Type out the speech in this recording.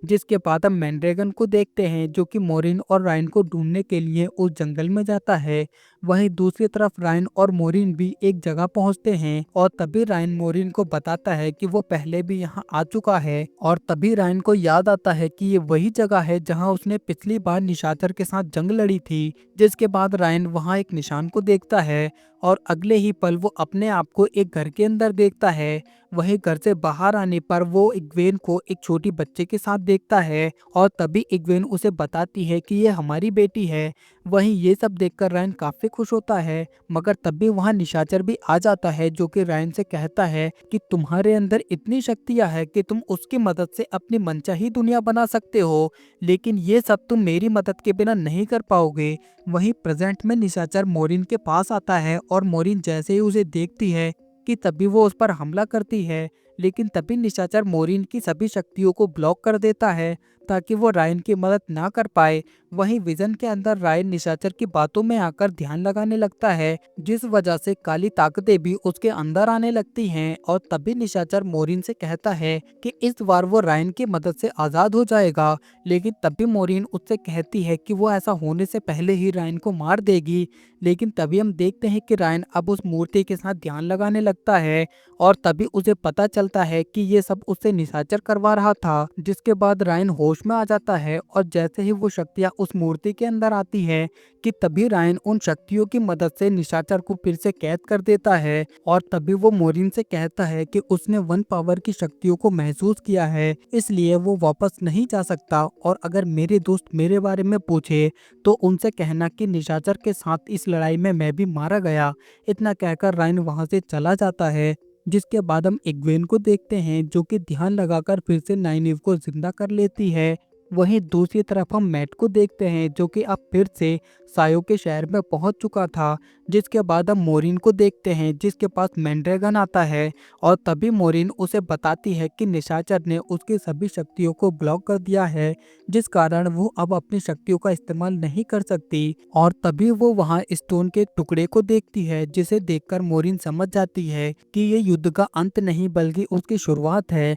जिसके बाद हम मैंड्रैगन को देखते हैं जो कि मोरिन और रायन को ढूंढने के लिए उस जंगल में जाता है। वहीं दूसरी तरफ रायन और मोरिन भी एक जगह पहुंचते हैं और तभी रायन मोरिन को बताता है कि वो पहले भी यहाँ आ चुका है और तभी रायन को याद आता है कि ये वही जगह है जहाँ उसने पिछली बार निशाचर के साथ जंग लड़ी थी। जिसके बाद रायन वहाँ एक निशान को देखता है और अगले ही पल वो अपने आप को एक घर के अंदर देखता है। वहीं घर से बाहर आने पर वो इग्वेन को एक छोटी बच्चे के साथ देखता है और तभी इग्वेन उसे बताती है कि ये हमारी बेटी है। वहीं ये सब देखकर रायन काफी खुश होता है, मगर तभी वहाँ निशाचर भी आ जाता है जो कि रायन से कहता है कि तुम्हारे अंदर इतनी शक्तियां है कि तुम उसकी मदद से अपनी मनचाही दुनिया बना सकते हो, लेकिन ये सब तुम मेरी मदद के बिना नहीं कर पाओगे। वहीं प्रेजेंट में निशाचर मोरिन के पास आता है और मोरिन जैसे ही उसे देखती है कि तभी वो उस पर हमला करती है, लेकिन तभी निशाचर मोरिन की सभी शक्तियों को ब्लॉक कर देता है ताकि वो रायन की मदद ना कर पाए। वहीं विजन के अंदर रायन निशाचर की बातों में आकर ध्यान लगाने लगता है, जिस वजह से काली ताकतें भी उसके अंदर आने लगती हैं और तभी निशाचर मोरिन से कहता है कि इस बार वो रायन की मदद से आजाद हो जाएगा। लेकिन तभी मोरिन उससे कहती है कि वो ऐसा होने से पहले ही रायन को मार देगी। लेकिन तभी हम देखते हैं कि रायन अब उस मूर्ति के साथ ध्यान लगाने लगता है और तभी उसे पता चलता है कि ये सब उससे निशाचर करवा रहा था। जिसके बाद रायन होश में आ जाता है और जैसे ही वो शक्तियां उस मूर्ति के अंदर आती है कि तभी रायन उन शक्तियों की मदद से निशाचर को फिर से कैद कर देता है और तभी वो मोरिन से कहता है कि उसने वन पावर की शक्तियों को महसूस किया है, इसलिए वो वापस नहीं जा सकता। और अगर मेरे दोस्त मेरे बारे में पूछे तो उनसे कहना कि निशाचर के साथ इस लड़ाई में मैं भी मारा गया। इतना कहकर रायन वहां से चला जाता है। जिसके बाद हम इग्वेन को देखते हैं जो कि ध्यान लगाकर फिर से नाइनिव को जिंदा कर लेती है। वहीं दूसरी तरफ हम मैट को देखते हैं जो कि अब फिर से सायो के शहर में पहुंच चुका था। जिसके बाद हम मोरिन को देखते हैं जिसके पास मैंड्रैगन आता है और तभी मोरिन उसे बताती है कि निशाचर ने उसकी सभी शक्तियों को ब्लॉक कर दिया है, जिस कारण वो अब अपनी शक्तियों का इस्तेमाल नहीं कर सकती। और तभी वो वहाँ स्टोन के टुकड़े को देखती है जिसे देखकर मोरिन समझ जाती है कि ये युद्ध का अंत नहीं बल्कि उसकी शुरुआत है।